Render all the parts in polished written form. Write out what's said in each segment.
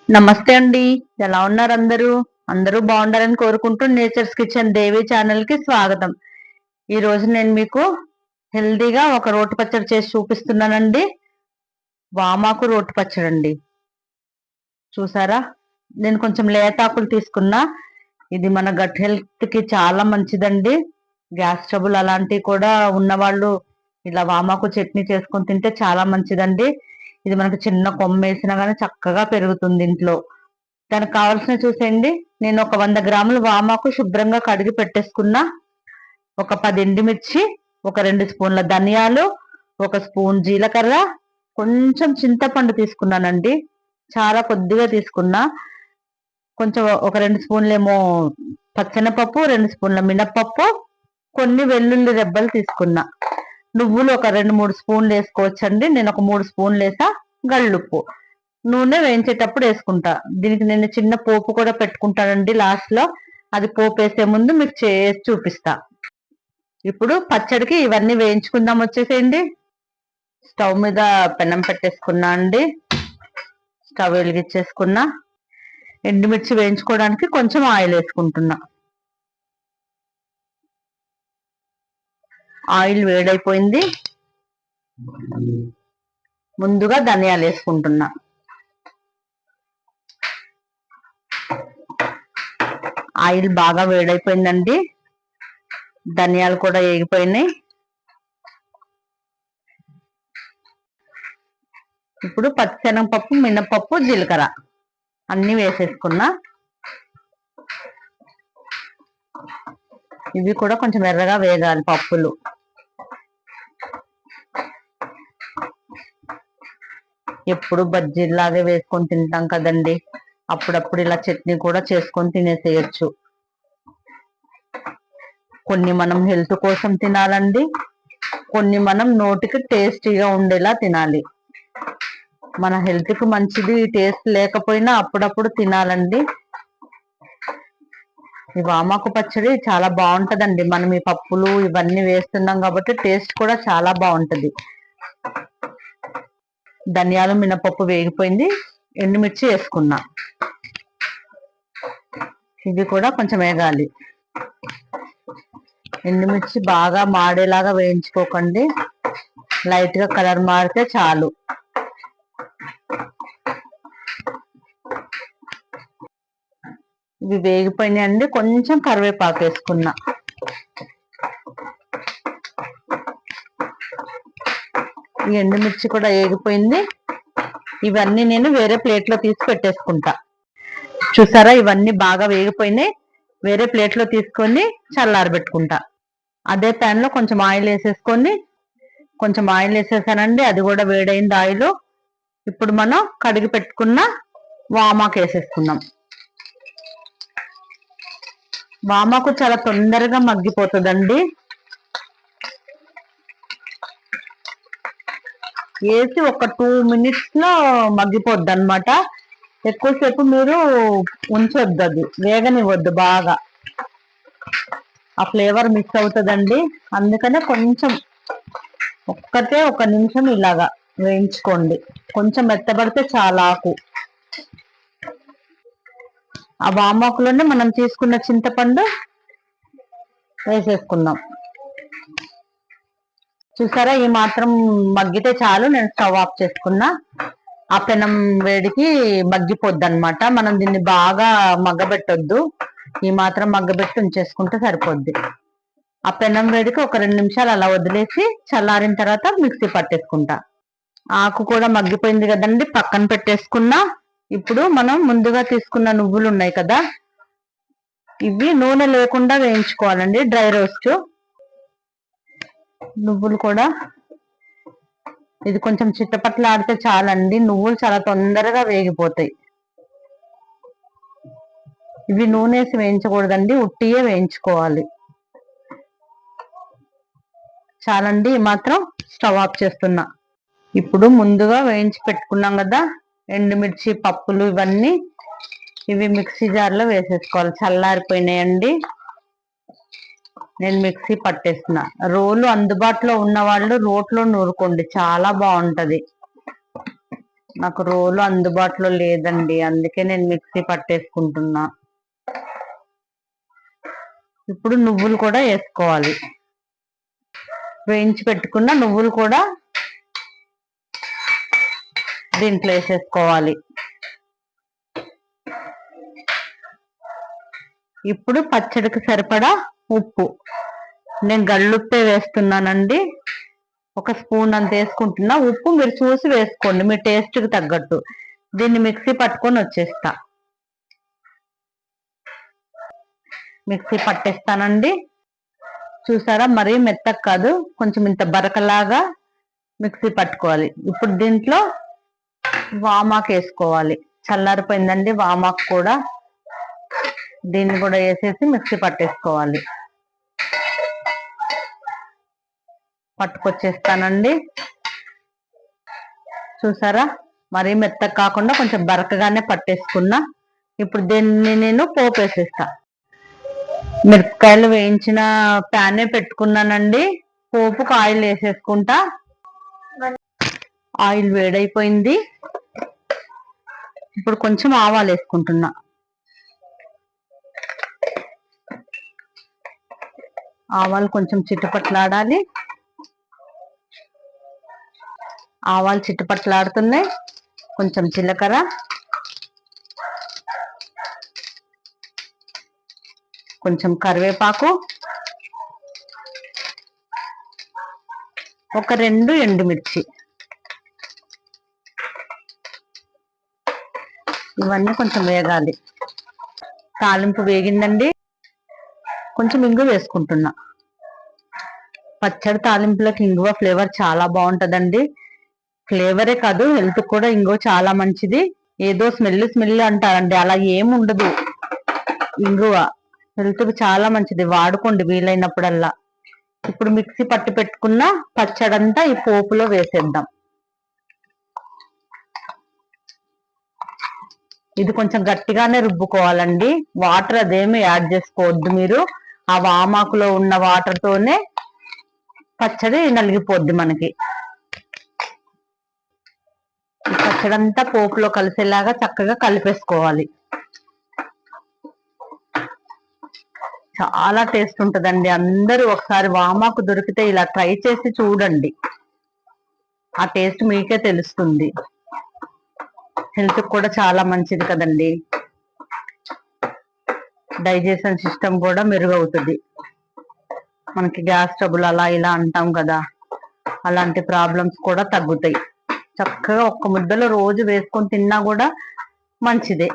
నమస్తే అండి. ఎలా ఉన్నారు అందరూ? అందరూ బాగుండాలని కోరుకుంటూ నేచర్స్ కిచెన్ దేవి ఛానల్ కి స్వాగతం. ఈ రోజు నేను మీకు హెల్దీగా ఒక రోటి పచ్చడి చేసి చూపిస్తున్నానండి. వామాకు రోటి పచ్చడి అండి. చూసారా? నేను కొంచెం లేతాకులు తీసుకున్నా. ఇది మన గట్ హెల్త్ కి చాలా మంచిదండి. గ్యాస్ ట్రబుల్ అలాంటివి కూడా ఉన్నవాళ్ళు ఇలా వామాకు చట్నీ చేసుకొని తింటే చాలా మంచిదండి. ఇది మనకు చిన్న కొమ్మ వేసినా కానీ చక్కగా పెరుగుతుంది ఇంట్లో. దానికి కావాల్సిన చూసేయండి. నేను ఒక 100 గ్రాములు వామాకు శుభ్రంగా కడిగి పెట్టేసుకున్నా. ఒక 10 ఎండుమిర్చి, ఒక 2 స్పూన్ల ధనియాలు, ఒక స్పూన్ జీలకర్ర, కొంచెం చింతపండు తీసుకున్నానండి. చాలా కొద్దిగా తీసుకున్నా. కొంచెం ఒక 2 స్పూన్లేమో పచ్చెనపప్పు, 2 స్పూన్ల మినప్పప్పు, కొన్ని వెల్లుల్లి రెబ్బలు తీసుకున్నా. నువ్వులు ఒక 2-3 స్పూన్లు వేసుకోవచ్చండి. నేను ఒక 3 స్పూన్లు వేసా. గళ్ళుప్పు, నూనె వేయించేటప్పుడు వేసుకుంటా. దీనికి నేను చిన్న పోపు కూడా పెట్టుకుంటానండి లాస్ట్ లో. అది పోపు వేసే ముందు మీకు చేసి చూపిస్తా. ఇప్పుడు పచ్చడికి ఇవన్నీ వేయించుకుందాం. వచ్చేసేయండి. స్టవ్ మీద పెనం పెట్టేసుకున్నా అండి. స్టవ్ వెలిగించేసుకున్నా. ఎండుమిర్చి వేయించుకోవడానికి కొంచెం ఆయిల్ వేసుకుంటున్నా. ఆయిల్ వేడైపోయింది. ముందుగా ధనియాలు వేసుకుంటున్నా. ఆయిల్ బాగా వేడైపోయిందండి. ధనియాలు కూడా వేగిపోయినాయి. ఇప్పుడు పచ్చెనగపప్పు, మినపప్పు, జీలకర్ర అన్ని వేసేసుకున్నా. ఇవి కూడా కొంచెం ఎర్రగా వేగాలి పప్పులు. ఎప్పుడు బజ్జీలాగే వేసుకొని తింటాం కదండి. అప్పుడప్పుడు ఇలా చట్నీ కూడా చేసుకొని తినేసేయచ్చు. కొన్ని మనం హెల్త్ కోసం తినాలండి, కొన్ని మనం నోటికి టేస్టీగా ఉండేలా తినాలి. మన హెల్త్ కి మంచిది టేస్ట్ లేకపోయినా అప్పుడప్పుడు తినాలండి. ఈ వామాకు పచ్చడి చాలా బాగుంటదండి. మనం ఈ పప్పులు ఇవన్నీ వేస్తున్నాం కాబట్టి టేస్ట్ కూడా చాలా బాగుంటది. ధనియాలు, మినపప్పు వేగిపోయింది. ఎండుమిర్చి వేసుకున్నా. ఇది కూడా కొంచెం వేగాలి. ఎండుమిర్చి బాగా మాడేలాగా వేయించుకోకండి. లైట్ గా కలర్ మారితే చాలు. ఇవి వేగిపోయినాయండి. కొంచెం కరివేపాకు వేసుకున్నా. ఈ ఎండుమిర్చి కూడా వేగిపోయింది. ఇవన్నీ నేను వేరే ప్లేట్ లో తీసి పెట్టేసుకుంటా. చూసారా, ఇవన్నీ బాగా వేగిపోయినాయి. వేరే ప్లేట్ లో తీసుకొని చల్లారబెట్టుకుంటా. అదే ప్యాన్ లో కొంచెం ఆయిల్ వేసేసుకొని, కొంచెం ఆయిల్ వేసేసానండి. అది కూడా వేడైంది ఆయిల్. ఇప్పుడు మనం కడిగి పెట్టుకున్న వామాకు వేసేసుకుందాం. వామాకు చాలా తొందరగా మగ్గిపోతుందండి. వేసి ఒక 2 minutes లో మగ్గిపోద్ది అనమాట. ఎక్కువసేపు మీరు ఉంచొద్దు, అది వేగనివ్వద్దు. బాగా ఆ ఫ్లేవర్ మిక్స్ అవుతుందండి. అందుకనే కొంచెం ఒక్కటే 1 నిమిషం ఇలాగా వేయించుకోండి. కొంచెం మెత్తబడితే చాలా ఆకు. ఆ వామాకులోనే మనం తీసుకున్న చింతపండు వేసేసుకుందాం. చూసారా, ఈ మాత్రం మగ్గితే చాలు. నేను స్టవ్ ఆఫ్ చేసుకున్నా. ఆ పెనం వేడికి మగ్గిపోద్ది అనమాట. మనం దీన్ని బాగా మగ్గబెట్టొద్దు. ఈ మాత్రం మగ్గబెట్టి ఉంచేసుకుంటే సరిపోద్ది. ఆ పెనం వేడికి ఒక 2 నిమిషాలు అలా వదిలేసి చల్లారిన తర్వాత మిక్సీ పట్టేసుకుంటా. ఆకు కూడా మగ్గిపోయింది కదండి, పక్కన పెట్టేసుకున్నా. ఇప్పుడు మనం ముందుగా తీసుకున్న నువ్వులు ఉన్నాయి కదా, ఇవి నూనె లేకుండా వేయించుకోవాలండి. డ్రై రోస్ట్ నువ్వులు కూడా. ఇది కొంచెం చిట్టపట్లు ఆడితే చాలండి. నువ్వులు చాలా తొందరగా వేగిపోతాయి. ఇవి నూనె వేసి వేయించకూడదండి, ఉట్టియే వేయించుకోవాలి. చాలండి, ఈ మాత్రం. స్టవ్ ఆఫ్ చేస్తున్నా. ఇప్పుడు ముందుగా వేయించి పెట్టుకున్నాం కదా ఎండుమిర్చి, పప్పులు, ఇవన్నీ ఇవి మిక్సీ జార్లో వేసేసుకోవాలి. చల్లారిపోయినాయండి. నేను మిక్సీ పట్టేస్తున్నా. రోలు అందుబాటులో ఉన్న వాళ్ళు రోట్లో నూరుకోండి, చాలా బాగుంటది. నాకు రోలు అందుబాటులో లేదండి, అందుకే నేను మిక్సీ పట్టేసుకుంటున్నా. ఇప్పుడు నువ్వులు కూడా వేసుకోవాలి. వేయించి పెట్టుకున్న నువ్వులు కూడా దీంట్లో వేసేసుకోవాలి. ఇప్పుడు పచ్చడికి సరిపడా ఉప్పు, నేను గళ్ళుప్పే వేస్తున్నానండి. 1 స్పూన్ అంత వేసుకుంటున్నా. ఉప్పు మీరు చూసి వేసుకోండి, మీ టేస్ట్కి తగ్గట్టు. దీన్ని మిక్సీ పట్టుకొని వచ్చేస్తా. మిక్సీ పట్టేస్తానండి. చూసారా, మరీ మెత్తగా కాదు, కొంచెం ఇంత బరకలాగా మిక్సీ పట్టుకోవాలి. ఇప్పుడు దీంట్లో వామాకు వేసుకోవాలి. చల్లారిపోయిందండి వామాకు కూడా. దీన్ని కూడా వేసేసి మిక్సీ పట్టేసుకోవాలి. పట్టుకొచ్చేస్తానండి. చూసారా, మరీ మెత్తగా కాకుండా కొంచెం బరకగానే పట్టేసుకున్నా. ఇప్పుడు దీన్ని నేను పోపు వేసేస్తా. మిరపకాయలు వేయించిన ప్యానే పెట్టుకున్నానండి. పోపుకు ఆయిల్ వేసేసుకుంటా. ఆయిల్ వేడైపోయింది. ఇప్పుడు కొంచెం ఆవాలు వేసుకుంటున్నా. ఆవాలు కొంచెం చిటపట్లాడాలి. ఆవాలు చిటపట్లాడుతున్నాయి. కొంచెం జీలకర్ర, కొంచెం కరివేపాకు, ఒక 2 ఎండుమిర్చి. ఇవన్నీ కొంచెం వేగాలి. తాలింపు వేగిందండి. కొంచెం ఇంగువ వేసుకుంటున్నా. పచ్చడి తాలింపులకు ఇంగువ ఫ్లేవర్ చాలా బాగుంటదండి. ఫ్లేవరే కాదు, హెల్త్ కూడా ఇంగువ చాలా మంచిది. ఏదో స్మెల్ అంటారండి, అలా ఏముండదు. ఇంగువ హెల్త్కి చాలా మంచిది, వాడుకోండి వీలైనప్పుడల్లా. ఇప్పుడు మిక్సీ పట్టి పెట్టుకున్న పచ్చడంతా ఈ పోపులో వేసేద్దాం. ఇది కొంచెం గట్టిగానే రుబ్బుకోవాలండి, వాటర్ అదేమి యాడ్ చేసుకోవద్దు మీరు. ఆ వామాకులో ఉన్న వాటర్ తోనే పచ్చడి నలిగిపోద్ది మనకి. ఈ పచ్చడంతా పోపులో కలిసేలాగా చక్కగా కలిపేసుకోవాలి. చాలా టేస్ట్ ఉంటుందండి. అందరూ ఒకసారి వామాకు దొరికితే ఇలా ట్రై చేసి చూడండి, ఆ టేస్ట్ మీకే తెలుస్తుంది. హెల్త్ కూడా చాలా మంచిది కదండి. డైజెషన్ సిస్టమ్ కూడా మెరుగవుతుంది. మనకి గ్యాస్ ట్రబుల్ అలా ఇలా అంటాం కదా, అలాంటి ప్రాబ్లమ్స్ కూడా తగ్గుతాయి. చక్కగా ఒక్క ముద్దలో రోజు వేసుకొని తిన్నా కూడా మంచిదే.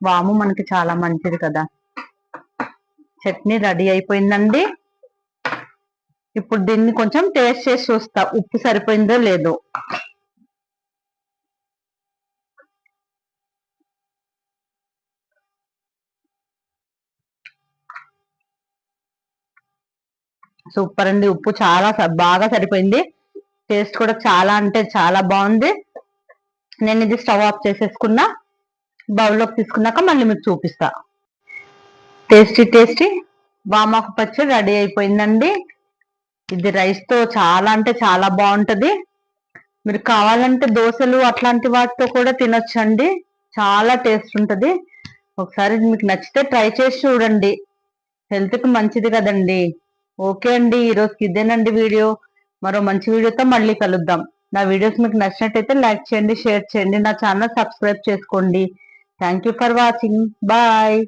వాము మనకి చాలా మంచిది కదా. చట్నీ రెడీ అయిపోయిందండి. ఇప్పుడు దీన్ని కొంచెం టేస్ట్ చేసి చూస్తా, ఉప్పు సరిపోయిందో లేదో. సూపర్ అండి, ఉప్పు చాలా బాగా సరిపోయింది. టేస్ట్ కూడా చాలా అంటే చాలా బాగుంది. నేను ఇది స్టవ్ ఆఫ్ చేసేసుకున్నా. బౌల్లోకి తీసుకున్నాక మళ్ళీ మీకు చూపిస్తా. టేస్టీ టేస్టీ వామాకు పచ్చడి రెడీ అయిపోయిందండి. ఇది రైస్తో చాలా అంటే చాలా బాగుంటది. మీరు కావాలంటే దోశలు అట్లాంటి వాటితో కూడా తినొచ్చండి, చాలా టేస్ట్ ఉంటుంది. ఒకసారి మీకు నచ్చితే ట్రై చేసి చూడండి, హెల్త్కి మంచిది కదండి. ఓకే అండి, ఈరోజుకి ఇదేనండి వీడియో. మరో మంచి వీడియోతో మళ్ళీ కలుద్దాం. నా వీడియోస్ మీకు నచ్చినట్టయితే లైక్ చేయండి, షేర్ చేయండి, నా ఛానల్ సబ్స్క్రైబ్ చేసుకోండి. Thank you for watching. Bye.